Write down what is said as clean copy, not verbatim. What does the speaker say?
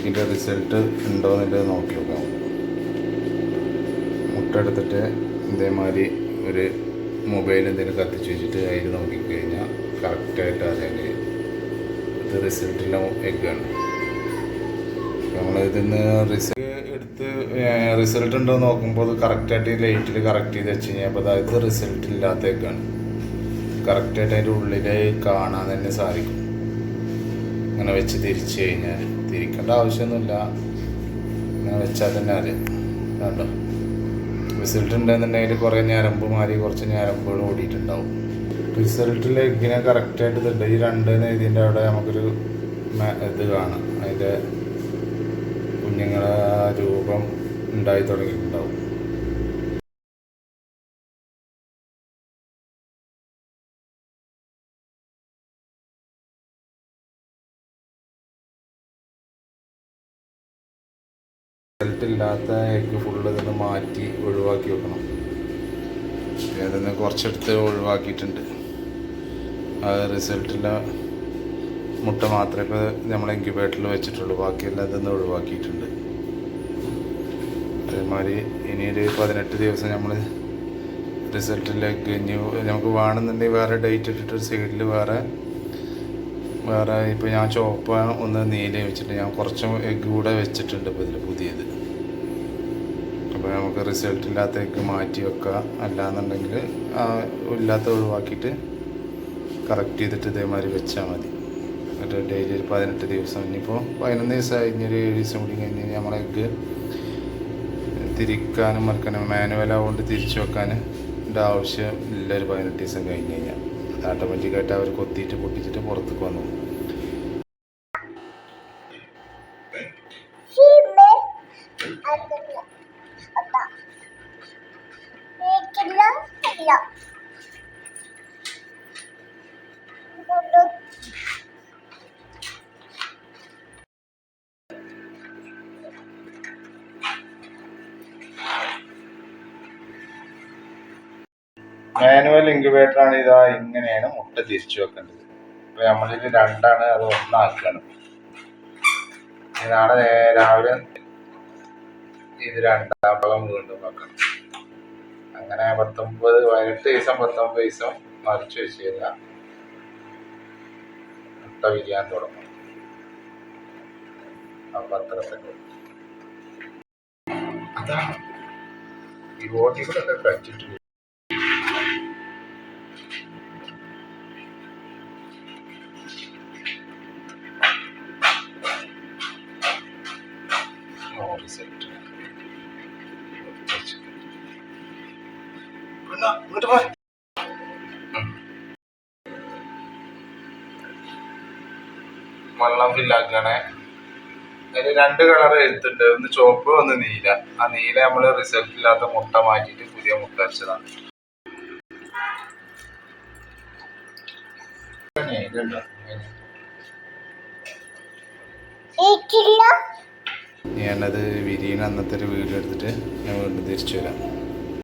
ഇതിൻ്റെ റിസൾട്ട് ഉണ്ടോ എന്നുള്ളത് നോക്കി നോക്കാം. മുട്ട എടുത്തിട്ട് ഇതേമാതിരി ഒരു മൊബൈൽ എന്തെങ്കിലും കത്തിച്ച് വെച്ചിട്ട് അതിൽ നോക്കിക്കഴിഞ്ഞാൽ കറക്റ്റായിട്ട് അറിയാൻ കഴിയും. ഇത് റിസൾട്ടുള്ള എഗ്ഗാണ്. നമ്മളിതിൽ നിന്ന് റിസൾട്ട് ഉണ്ടോ നോക്കുമ്പോൾ അത് കറക്റ്റായിട്ട് ലൈറ്റിൽ കറക്റ്റ് ചെയ്ത് വെച്ച് കഴിഞ്ഞാൽ അപ്പോൾ അതായത് റിസൾട്ട് ഇല്ലാത്ത എഗ്ഗാണ്. കറക്റ്റായിട്ട് അതിൻ്റെ ഉള്ളിൽ കാണാൻ തന്നെ സാധിക്കും. ഇങ്ങനെ വെച്ച് തിരിച്ച് കഴിഞ്ഞാൽ തിരിക്കേണ്ട ആവശ്യമൊന്നുമില്ല, ഇങ്ങനെ വെച്ചാൽ തന്നെ അറിയാം. കണ്ടോ, റിസൾട്ട് ഉണ്ടെന്നുണ്ടെങ്കിൽ കുറേ ഞരമ്പ് മാറി കുറച്ച് ഞരമ്പുകൾ ഓടിയിട്ടുണ്ടാവും. റിസൾട്ടിൽ എഗ്ഗിനെ കറക്റ്റായിട്ട് ഇതുണ്ട്. ഈ രണ്ടെന്ന് ഇതിൻ്റെ അവിടെ നമുക്കൊരു ഇത് കാണാം, അതിൻ്റെ കുഞ്ഞുങ്ങളെ രൂപം ഉണ്ടായി തുടങ്ങിയിട്ടുണ്ടാവും. റിസൾട്ട് ഇല്ലാത്ത എഗ്ഗ് ഫുള്ള് ഇതിന് മാറ്റി ഒഴിവാക്കി വെക്കണം. അതിന് കുറച്ചെടുത്ത് ഒഴിവാക്കിയിട്ടുണ്ട്. അത് റിസൾട്ടില്ല മുട്ട മാത്രമേ ഇപ്പോൾ നമ്മൾ ഇൻക്യുബേറ്ററിൽ വെച്ചിട്ടുള്ളൂ, ബാക്കിയെല്ലാം ഇതൊന്ന് ഒഴിവാക്കിയിട്ടുണ്ട്. അതേമാതിരി ഇനിയൊരു 18 ദിവസം നമ്മൾ റിസൾട്ടിലേക്ക് ഇനി നമുക്ക് വേണമെന്നുണ്ടെങ്കിൽ വേറെ ഡേറ്റ് ഇട്ടിട്ട് സൈഡിൽ വേറെ ഇപ്പോൾ ഞാൻ ചുവപ്പ ഒന്ന് നീല വെച്ചിട്ട് ഞാൻ കുറച്ച് എഗ്ഗ് കൂടെ വെച്ചിട്ടുണ്ട് ഇപ്പോൾ ഇതിൽ പുതിയത്. അപ്പോൾ നമുക്ക് റിസൾട്ട് ഇല്ലാത്ത എഗ്ഗ് മാറ്റി വെക്കാം, അല്ലാന്നുണ്ടെങ്കിൽ ഇല്ലാത്ത ഒഴിവാക്കിയിട്ട് കറക്റ്റ് ചെയ്തിട്ട് ഇതേമാതിരി വെച്ചാൽ മതി. എന്നിട്ട് ഡെയിലി ഒരു 18 ദിവസം, ഇനിയിപ്പോൾ 11 ദിവസം കഴിഞ്ഞൊരു 7 ദിവസം കൂടി കഴിഞ്ഞ് കഴിഞ്ഞാൽ നമ്മളെ എഗ്ഗ് തിരിക്കാനും മറക്കാനും മാനുവലാവുകൊണ്ട് തിരിച്ചു വെക്കാനും ആവശ്യം ഇല്ല. ഒരു 18 ദിവസം കഴിഞ്ഞ് കഴിഞ്ഞാൽ അത് ഓട്ടോമാറ്റിക്കായിട്ട് അവർ കൊത്തിയിട്ട് പൊട്ടിച്ചിട്ട് പുറത്തേക്ക് വന്നു. മാനുവൽ ഇൻക്യുബേറ്റർ ആണ്. ഇതാ ഇങ്ങനെയാണ് മുട്ട തിരിച്ചു വെക്കേണ്ടത്. ഇപ്പൊ നമ്മളിത് 2ആണ്, അത് 1 നാളെ രാവിലെ ഇത് 2-ാം ഭാഗം വീണ്ടും വെക്കണം. അങ്ങനെ 18 ദിവസം 19 ദിവസം മറിച്ച് വെച്ച് കഴിഞ്ഞാൽ മുട്ട വിരിയാൻ തുടങ്ങും. അപ്പൊ അത്ര അതാണ് ഈ ബോട്ടി കൂടെ ഒക്കെ കഴിച്ചിട്ട് വെള്ളം ഫില്ലാക്കണേ. അതിൽ 2 കളർ എഴുത്തുണ്ട്, ഒന്ന് ചുവപ്പ് ഒന്ന് നീല. ആ നീല നമ്മൾ റിസൾട്ട് ഇല്ലാത്ത മുട്ട മാറ്റിയിട്ട് പുതിയ മുട്ട വെച്ചതാണ്. ഞാനത് വിരിയണ അന്നത്തെ ഒരു വീഡിയോ എടുത്തിട്ട് ഞാൻ വീണ്ടും തിരിച്ചു വരാം.